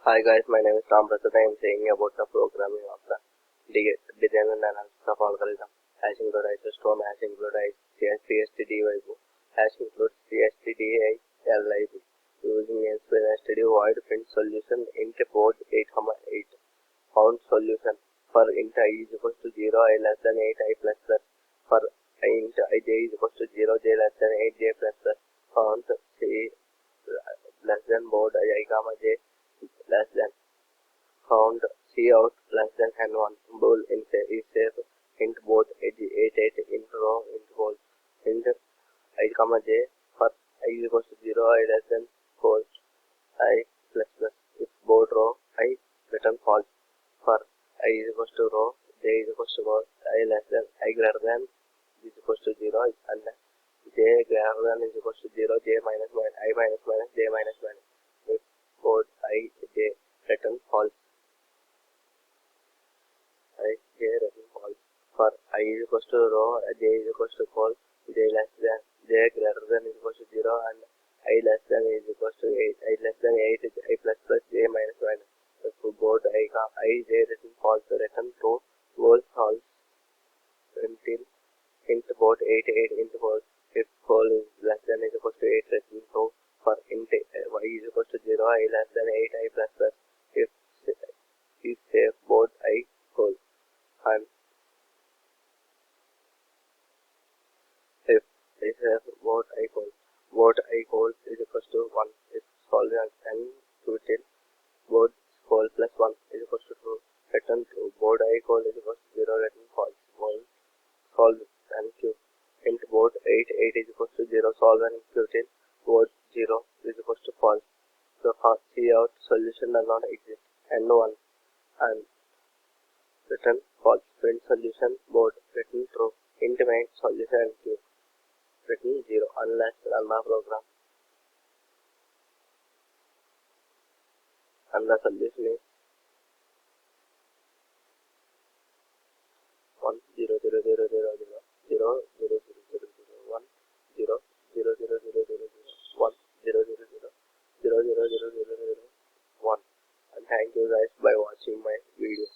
Hi guys, my name is Ram Prasad. I am saying about the programming of the design and analysis of algorithm. Hash include isostome, hash include CSTDY, hash include CSTDI LIB. Using NSPACE STD void print solution int board 8,8. Found solution for int I is equals to 0, I less than 8, I plus plus. For int I j is equals to 0, j less than 8, j plus plus. Found C less than board I comma j less than. Found cout less than n1 bool in is safe int board 88 int row int bool int I comma j for I is equals to 0 I less than false I plus plus if board row I return false for I is equals to row j is equals to false I less than I greater than is equals to 0 and j greater than is equals to 0 j minus I minus minus j minus minus if board I j return false I j return false for I is equals to row j is equals to false j less than j greater than is equals to 0 and I less than is equals to 8 I less than 8 is I plus plus j minus minus so both I j return false return true false until int board 88 int false if false is less than is equals to 8 return true for int y is equals to 0 I less than 8 I plus plus if is safe board I false and if this is what I call is equals to 1 if solved and quoted board call plus 1 is equals to 2 return true board I call is equals to 0 return false solve and q int board 8 is equals to 0 solve and quoted board 0 is equals to false so cout solution does not exist n1 and return false print solution board return true int main solution and q return 0 unless run the program and the solution is 1 0 0 0 0 0 0 0 0 0 0 1 0 0 0 0 0 1 0 0 0 0 0 0 0 0 1 and thank you guys by watching my video.